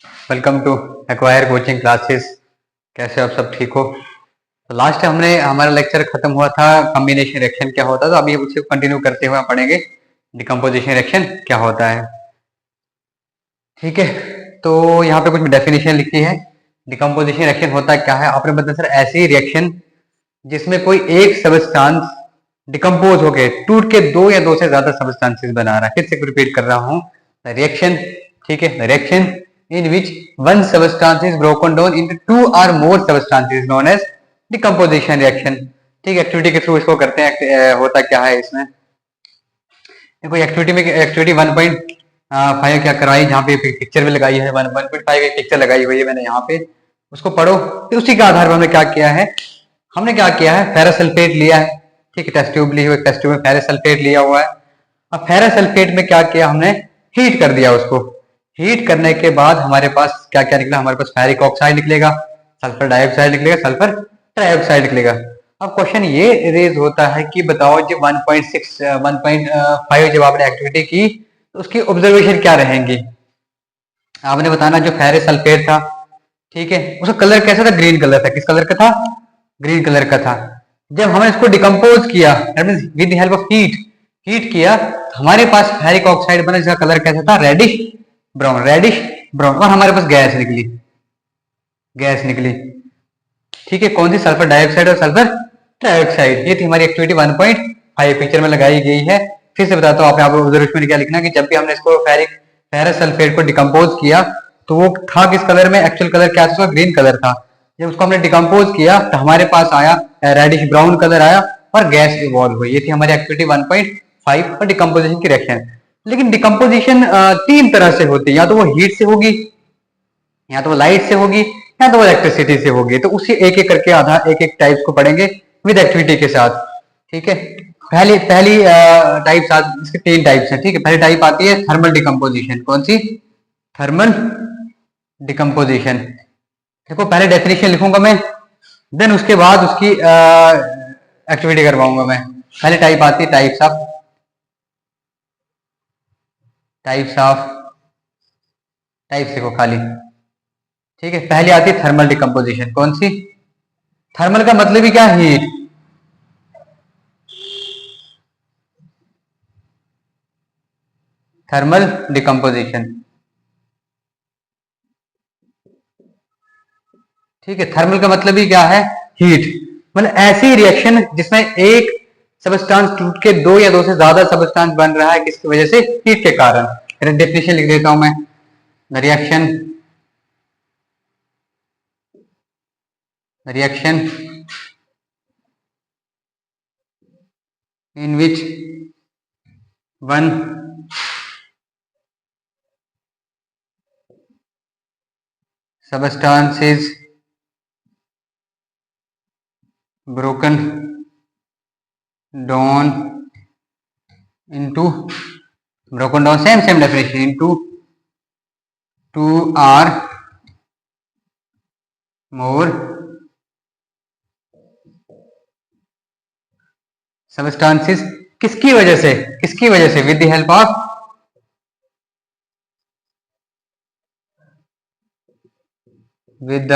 Welcome to acquire coaching classes. कैसे हो आप सब? ठीक हो? तो लास्ट हमने हमारा लेक्चर खत्म हुआ था कॉम्बिनेशन रिएक्शन क्या होता है, तो अभी उसे कंटिन्यू करते हुए पढ़ेंगे डिकम्पोजिशन रिएक्शन क्या होता है। ठीक है, तो यहाँ पे कुछ डेफिनेशन लिखी है। डिकम्पोजिशन रिएक्शन होता क्या है आपने बताया सर? ऐसी रिएक्शन जिसमें कोई एक सबस्टांस डिकम्पोज होके टूट के दो या दो से ज्यादा सबस्टांसेस बना रहा है। फिर से रिपीट कर रहा हूँ, रिएक्शन, ठीक है, reaction in which one substance is broken down into two or more substances known as decomposition reaction. ठीक है, एक्टिविटी के थ्रू इसको करते हैं। होता क्या है इसमें देखो, एक्टिविटी में एक्टिविटी 1.5 क्या करवाई, जहाँ पे पिक्चर भी लगाई है 1.5 एक पिक्चर लगाई हुई है मैंने यहाँ पे, उसको पढ़ो। तो उसी के आधार पर हमने क्या किया है, फेरस सल्फेट लिया है। ठीक है, टेस्ट ट्यूब ली हुई, टेस्ट ट्यूब में फेरस सल्फेट लिया हुआ है। अब फेरस सल्फेट में क्या किया हमने, हीट कर दिया उसको। हीट करने के बाद हमारे पास क्या क्या निकला, हमारे पास फेरिक ऑक्साइड निकलेगा, सल्फर डाइऑक्साइड निकलेगा, सल्फर ट्राइऑक्साइड निकलेगा। अब क्वेश्चन ये रेज होता है कि बताओ जब 1.5 जब आपने एक्टिविटी की तो उसकी ऑब्जर्वेशन क्या रहेंगी। आपने बताना जो फेरस सल्फेट था, ठीक है, उसका कलर कैसा था? ग्रीन कलर था। किस कलर का था? ग्रीन कलर का था। जब हमने इसको डिकम्पोज किया विद हेल्प ऑफ हीट किया तो हमारे पास फेरिक ऑक्साइड बना जिसका कलर कैसा था? Reddish brown. और हमारे पास गैस निकली। ठीक है, कौन सी? सल्फर डाइऑक्साइड और सल्फर ट्राइऑक्साइड। ये थी हमारी एक्टिविटी 1.5 पिक्चर में लगाई गई है। फिर से बताता हूँ, आपने आप ऑब्जर्वेशन में क्या लिखना कि जब भी हमने इसको फेरस सल्फेट को डिकम्पोज किया तो वो था किस कलर में? एक्चुअल कलर क्या था? ग्रीन कलर था। जब उसको हमने डिकम्पोज किया तो हमारे पास आया रेडिश ब्राउन कलर आया और गैस इवॉल्व हुई। ये थी हमारी एक्टिविटी 1.5 और डिकम्पोजिशन की रिएक्शन। लेकिन डिकम्पोजिशन 3 तरह से होती है, या तो वो हीट से होगी, या तो वो लाइट से होगी, या तो वो इलेक्ट्रिसिटी से होगी। तो उसी एक एक करके आधा एक एक टाइप्स को पढ़ेंगे विद एक्टिविटी के साथ। ठीक है, पहली पहली टाइप्स, इसके 3 टाइप्स हैं। ठीक है, पहली टाइप आती है थर्मल डिकम्पोजिशन। कौन सी? Thermal decomposition. देखो, पहले डेफिनेशन लिखूंगा मैं, देन उसके बाद उसकी एक्टिविटी करवाऊंगा मैं। पहले टाइप आती है टाइप्स देखो खाली। ठीक है, पहले आती है थर्मल डिकम्पोजिशन। कौन सी? थर्मल का मतलब ही क्या? हीट। थर्मल डिकम्पोजिशन, ठीक है, थर्मल का मतलब ही क्या है? हीट। मतलब ऐसी रिएक्शन जिसमें एक सबस्टांस टूट के दो या दो से ज्यादा सबस्टांस बन रहा है, किसकी वजह से? हीट के कारण। डेफिनेशन लिख देता हूं मैं, reaction in which one substance is broken down same definition into two or more substances। किसकी वजह से? With the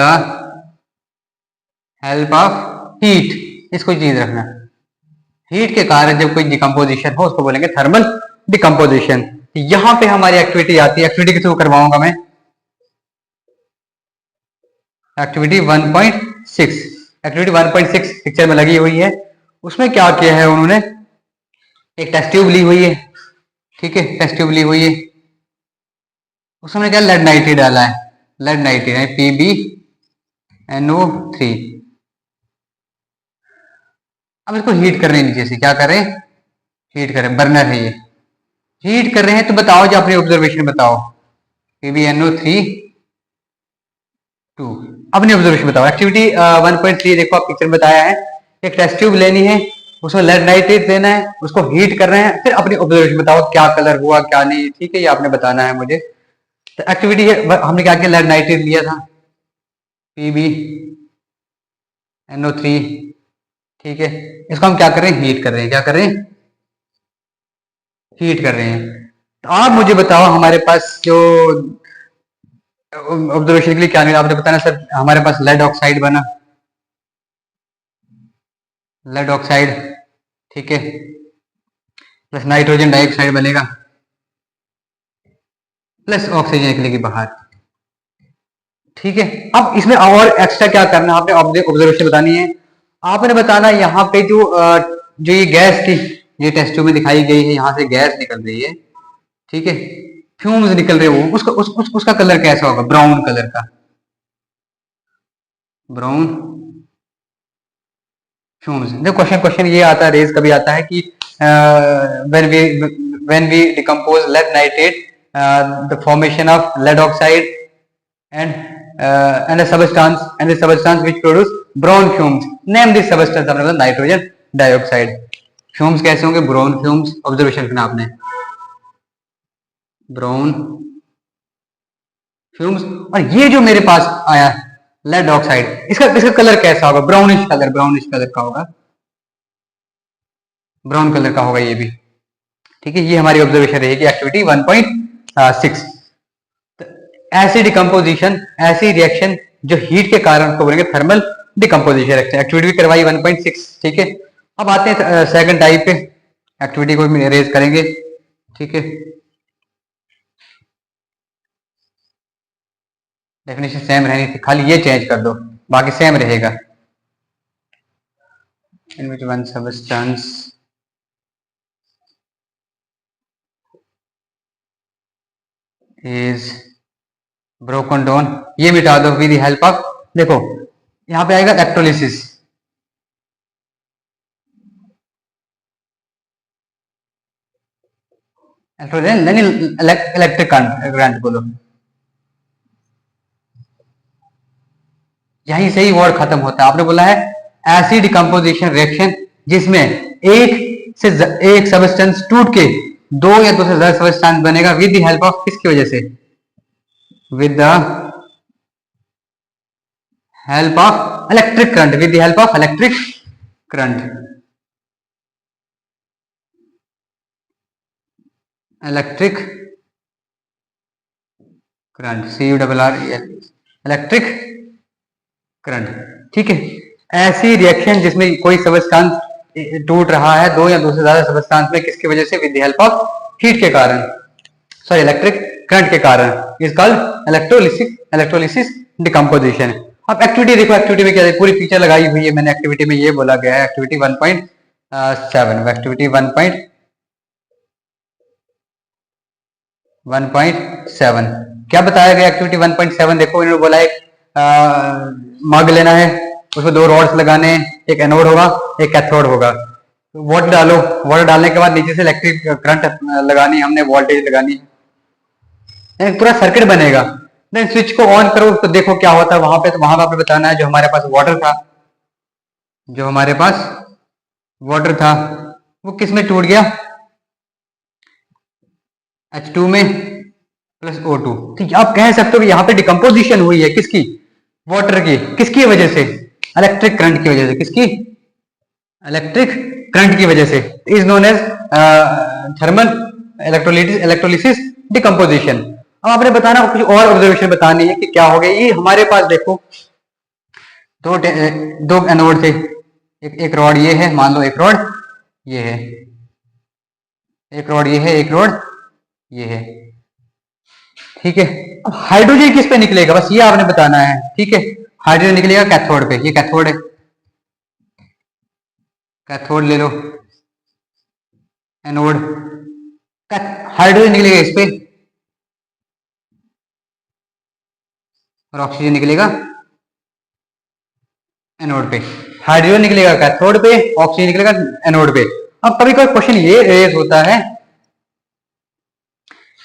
help of heat. इसको चीज रखना, हीट के कारण जब कोई डिकम्पोजिशन हो उसको बोलेंगे थर्मल डिकम्पोजिशन। यहां पे हमारी एक्टिविटी आती है, एक्टिविटी के थ्रू करवाऊंगा मैं। एक्टिविटी 1.6 पिक्चर में लगी हुई है। उसमें क्या किया है उन्होंने, एक टेस्ट ट्यूब ली हुई है। ठीक है, टेस्ट ट्यूब ली हुई है, उसमें क्या लेड नाइट्रेट डाला है, लेड नाइट्रेट है PbNO3। अब इसको हीट कर रहे हैं नीचे से। क्या कर रहे हैं? हीट कर रहे हैं, बर्नर है ये, हीट कर रहे हैं। तो बताओ, जो अपनी ऑब्जर्वेशन बताओ, PbNO3 2। अपनी ऑब्जर्वेशन बताओ। एक्टिविटी 1.3 देखो, आप पिक्चर में बताया है, एक टेस्ट ट्यूब लेनी है, उसमें लेड नाइट्रेट लेना है, उसको हीट कर रहे हैं, फिर अपनी ऑब्जर्वेशन बताओ क्या कलर हुआ क्या नहीं। ठीक है, ये आपने बताना है मुझे। तो एक्टिविटी हमने क्या किया, लेड नाइट्रेट लिया था PbNO3। ठीक है, इसको हम क्या कर रहे हैं? हीट कर रहे हैं। क्या कर रहे हैं? हीट कर रहे हैं। तो आप मुझे बताओ, हमारे पास जो ऑब्जर्वेशन के लिए क्या नहीं, आपने बताना सर हमारे पास लेड ऑक्साइड बना, लेड ऑक्साइड, ठीक है, प्लस नाइट्रोजन डाइऑक्साइड बनेगा, प्लस ऑक्सीजन निकलेगी बाहर, ठीक है। अब इसमें और एक्स्ट्रा क्या करना है, आपने ऑब्जर्वेशन बतानी है, आपने बताना यहाँ पे जो ये गैस थी, ये टेस्ट ट्यूब में दिखाई गई है, यहाँ से गैस निकल रही है, ठीक है, फ्यूम्स निकल रहे हो, उसका कलर कैसा होगा, ब्राउन कलर का, ब्राउन फ्यूम्स। देखो क्वेश्चन क्वेश्चन ये आता है, रेज कभी आता है कि when we decompose lead nitrate the formation of lead oxide and a substance which produce brown fumes, name this substance, आपने बताया नाइट्रोजन डाइऑक्साइड। फ्यूम्स कैसे होंगे, ब्राउन फ्यूम्स, ऑब्जर्वेशन करना आपने, ब्राउन फ्यूम्स। और ये जो मेरे पास आया लेड ऑक्साइड, इसका कलर कैसा होगा, ब्राउनिश कलर का होगा, ब्राउन कलर का होगा ये भी, ठीक है। ये हमारी ऑब्जर्वेशन रहेगी एक्टिविटी 1.6। ऐसी डिकम्पोजिशन, ऐसी रिएक्शन जो हीट के कारण उसको बोलेंगे थर्मल डिकम्पोजिशन रिएक्शन। एक्टिविटी भी करवाई 1.6, ठीक है। अब आते हैं सेकंड टाइप पे, एक्टिविटी को भी रेज करेंगे, ठीक है। डेफिनेशन सेम रहनी थी, खाली ये चेंज कर दो, बाकी सेम रहेगा। In which one substance is broken down, ये मिटा दो विद द हेल्प ऑफ, देखो यहां पे आएगा इलेक्ट्रोलिसिस, इलेक्ट्रिक करंट बोलो, यहीं से ही वर्ड खत्म होता है। आपने बोला है ऐसी डिकम्पोजिशन रिएक्शन जिसमें एक सबस्टेंस टूट के दो या दो से ज्यादा सबस्टेंस बनेगा विद द हेल्प ऑफ, किसकी वजह से, with the help of electric current, with the help of electric current, electric current, CURR, electric current, ठीक है। ऐसी रिएक्शन जिसमें कोई सबस्टेंस टूट रहा है दो या दो से ज्यादा सबस्टेंस में, किसकी वजह से, with the help of heat के कारण, सॉरी इलेक्ट्रिक करंट के कारण, इज कॉल्ड इलेक्ट्रोलिसिस डिकम्पोजिशन। अब एक्टिविटी देखो, एक्टिविटी में क्या है, पूरी पिक्चर लगाई हुई है मैंने, एक्टिविटी में ये बोला गया है एक्टिविटी 1.7, एक्टिविटी 1.7 क्या बताया गया, एक्टिविटी 1.7 देखो, इन्होंने बोला है मग लेना है, उसमें दो रॉड्स लगाने हैं, एक एनोड होगा एक कैथोड होगा, वाटर डालो, वाटर डालने के बाद नीचे से इलेक्ट्रिक करंट लगानी है हमने, वोल्टेज लगानी है, पूरा सर्किट बनेगा। देन स्विच को ऑन करो तो देखो क्या होता है वहां पे, तो वहां पे आपको बताना है जो हमारे पास वाटर था, जो हमारे पास वाटर था वो किस में टूट गया, H2 में प्लस O2, ठीक है। आप कह सकते हो कि यहाँ पे डिकम्पोजिशन हुई है किसकी, वाटर की, किसकी वजह से, इलेक्ट्रिक करंट की वजह से, किसकी, इलेक्ट्रिक करंट की वजह से, is known as thermal electrolysis decomposition. अब आपने बताना कुछ और ऑब्जर्वेशन बतानी है कि क्या हो गया, ये हमारे पास देखो दो एनोड थे, एक रॉड ये है, मान लो एक रॉड ये है, एक रॉड ये है, एक रॉड ये है, ठीक है। अब हाइड्रोजन किस पे निकलेगा, बस ये आपने बताना है, ठीक है। हाइड्रोजन निकलेगा कैथोड पे, ये कैथोड है, कैथोड ले लो, एनोड, हाइड्रोजन निकलेगा इस पे और ऑक्सीजन निकलेगा एनोड पे, हाइड्रोजन निकलेगा कैथोड पे, ऑक्सीजन निकलेगा एनोड पे। अब कभी कभी क्वेश्चन ये रेज होता है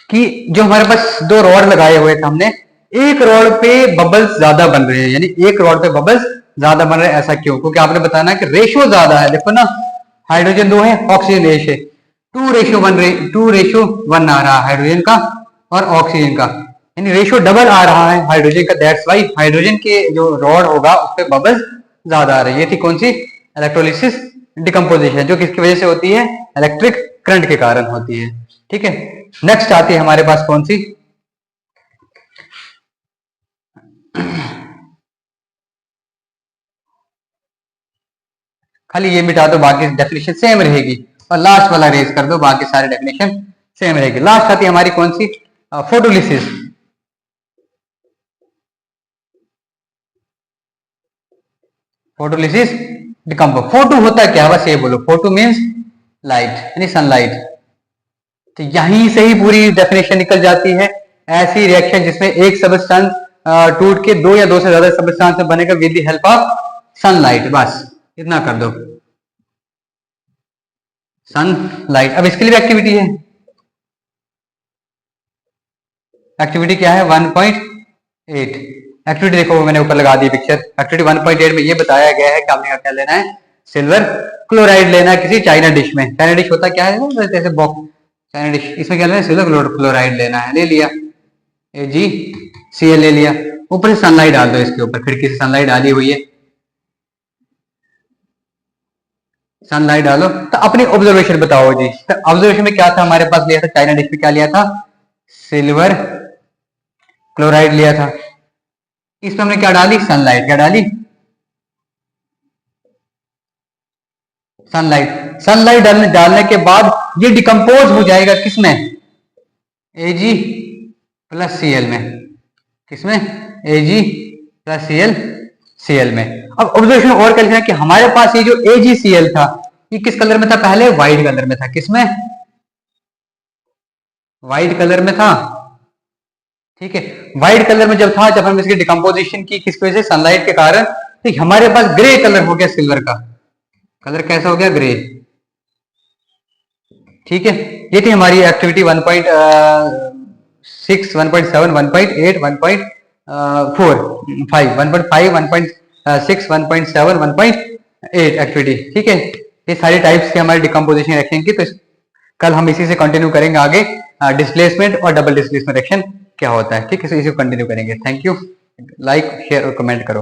कि जो हमारे पास दो रॉड लगाए हुए थे हमने, एक रॉड पे बबल्स ज्यादा बन रहे हैं, यानी एक रॉड पे बबल्स ज्यादा बन रहे हैं, ऐसा क्यों, क्योंकि आपने बताना है कि रेशियो ज्यादा है, देखो ना हाइड्रोजन 2 है, ऑक्सीजन 1 है, 2:1 आ रहा है हाइड्रोजन का और ऑक्सीजन का, यानी रेशियो डबल आ रहा है हाइड्रोजन का, दैट्स वाई हाइड्रोजन के जो रॉड होगा उस पर बबल्स ज्यादा आ रही है। ये थी कौन सी, इलेक्ट्रोलिसिस डिकम्पोजिशन, जो किसकी वजह से होती है, इलेक्ट्रिक करंट के कारण होती है, ठीक है। नेक्स्ट आती है हमारे पास कौन सी, खाली ये मिटा दो, बाकी डेफिनेशन सेम रहेगी, और लास्ट वाला रेज कर दो, बाकी सारे डेफिनेशन सेम रहेगी। लास्ट आती है हमारी कौन सी, फोटोलिसिस। फोटोलिसिस डिकम्पो, फोटो होता है क्या, बस ये बोलो, फोटो मीन्स लाइट यानी सनलाइट। तो यहीं से ही पूरी डेफिनेशन निकल जाती है। ऐसी रिएक्शन जिसमें एक सबस्टेंस टूट के दो या दो से ज्यादा सबस्टेंस में बनेगा with the help of sunlight, बस इतना कर दो, सनलाइट। अब इसके लिए एक्टिविटी है, एक्टिविटी क्या है 1.8। एक्टिविटी देखो मैंने ऊपर लगा दी पिक्चर। एक्टिविटी 1.8 में ये बताया गया है कि आपने क्या लेना है, सिल्वर क्लोराइड लेना है किसी चाइना डिश में। चाइना डिश होता क्या है, जैसे बॉक्स चाइना डिश, इसमें क्या लेना है, सिल्वर क्लोराइड लेना है, ले लिया, AgCl ले लिया। ऊपर से सनलाइट डाल दो, इसके ऊपर खिड़की से सनलाइट डाली हुई है, सनलाइट डालो। तो अपनी ऑब्जर्वेशन बताओ जी। तो ऑब्जर्वेशन में क्या था हमारे पास, लिया था चाइना डिश में, क्या लिया था, सिल्वर क्लोराइड लिया था। इसमें हमने क्या डाली, सनलाइट, क्या डाली, सनलाइट। सनलाइट डालने के बाद ये डिकम्पोज हो जाएगा किसमें, Ag+Cl में, किसमें, Ag+Cl में। अब ऑब्जर्वेशन और कर लेना कि हमारे पास ये जो AgCl था ये किस कलर में था, पहले व्हाइट कलर में था, किसमें, व्हाइट कलर में था, ठीक है। व्हाइट कलर में जब था, जब हम इसकी डिकम्पोजिशन की किस वजह से, सनलाइट के कारण, तो हमारे पास ग्रे कलर हो गया, सिल्वर का कलर कैसा हो गया, ग्रे, ठीक है। ये थी हमारी एक्टिविटी 1.6, 1.7, 1.8, 1.4, 5, 1.5, 1.6, 1.7, 1.8 एक्टिविटी, ठीक है। ये सारी टाइप्स की हमारी डिकम्पोजिशन रिएक्शन की। तो कल हम इसी से कंटिन्यू करेंगे आगे, डिस्प्लेसमेंट और डबल डिस्प्लेसमेंट रिएक्शन क्या होता है, ठीक है। इसी को कंटिन्यू करेंगे। थैंक यू, लाइक शेयर और कमेंट करो।